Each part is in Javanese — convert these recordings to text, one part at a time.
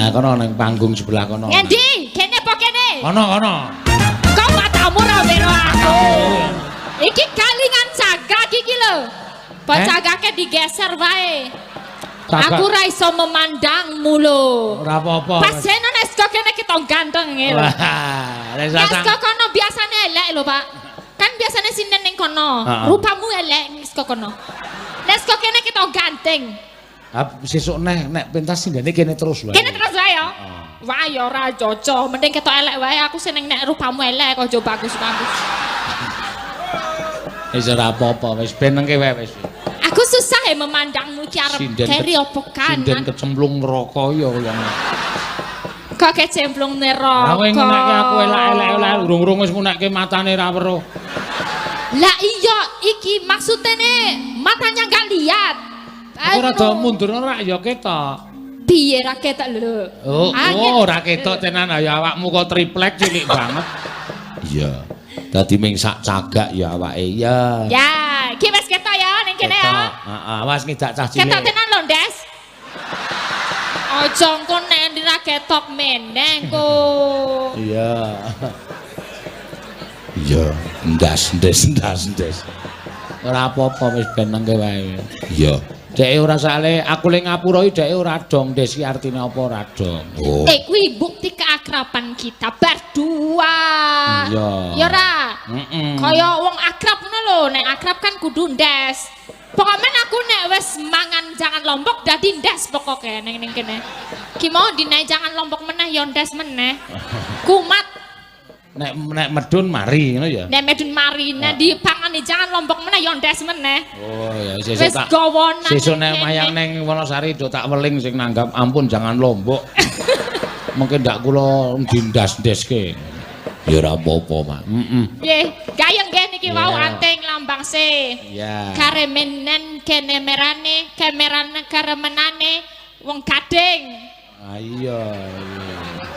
Nah, kono ning panggung sebelah kono. Ngendi? Kene apa kene? Kono. Kok matamu ra wero aku. Iki kalingan cagak iki lho. Bocagake digeser wae. Aku ra iso memandangmu lho. Ora apa-apa. Pas nek kok kene kita ganteng ngene. Wah, Yes, kok kono biasane elek lho, Pak. Kan biasanya sinden ning kono. Rupamu elek wis kok kono. Nek kok kene kita ganteng. Sesuk nek pentas sindene kene terus wae. Kene terus wae ya. Wah ya ora cocok, mending ketok elek wae aku seneng nek rupamu elek aja bagus-bagus. Wis ora apa-apa, wis benengke wae wis. Aku susah ya memandangmu ki arep keri opo kanan. Sinden kecemplung neraka ya yang. Kok kecemplung neraka. Kowe ngenekke aku elek-elek urung-urung wis ngenekke matane ra weruh. Lah iya iki maksudene matanya gak lihat. Aku rada mundur ora ya ketok. Piye ra ketok lho. Oh, ora ketok tenan ya awakmu kok triplek cilik banget. Iya. Dadi ming sak cagak ya awake ya. Ya, iki wis ketok ya ning kene ya. Heeh, wis ngidak cah cilik. Ketok tenan lho, Des. Aja engko nek ra ketok meneh engko. Iya. Iya, ndas. Ora apa-apa wis benengke wae. Iya. Dek ora sale aku le ngapura iki dek ora dong, Desi artine apa ora dong. Oh. Kuwi bukti keakraban kita berdua. Iya. Ya ora? Kaya wong akrab ngono lho, nek akrab kan kudu ndes. Pokoknya aku nek wis mangan jangan lombok dadi ndes pokoke ning kene. Ki mau dinaik jangan lombok meneh ya ndes meneh. Kumat Nek medun mari ngono ya. Nek medun mari nek dipangani jangan lombok meneh ya ndes meneh. Oh ya sesuk wis gawonan. Sesuk nek mayang ning Wonosari do tak weling sing nanggap ampun jangan lombok. Mungkin ndak kula dindas-ndeske. Ya ora apa-apa, Mak. Nggih, gayeng nggih niki wau anting lambang se. Iya. Karemenen kene merane, kamerane karemenane wong gading. Iya.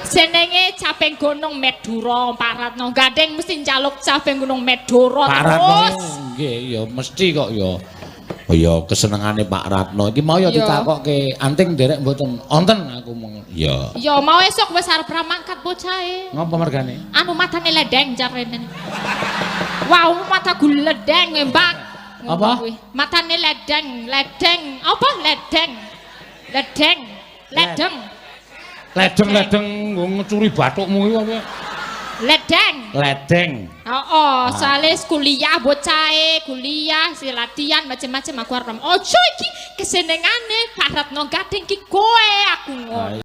Jenenge Caping Gunung Medura, Pak Ratno. Gading mesti njaluk Caping Gunung Medura terus. Nggih, ya mesti kok ya. Oh ya kesenengane Pak Ratno. Iki mau ya ditakokke anting derek mboten wonten aku mong. Ya. Ya mau esuk wis arep ra mangkat bocahe. Ngapa mergane? Anu matane ledeng jarene. Wow, mataku ledeng mbak. Apa? Matane ledeng. Apa ledeng? Ledeng wong ngecuri bathukmu iki apa? Ledeng. Oh, soalnya kuliah bocahe, kuliah, si latihan macam-macam aku arep. Ojo iki kesenengane Pak Ratno gading ki kowe aku ngono.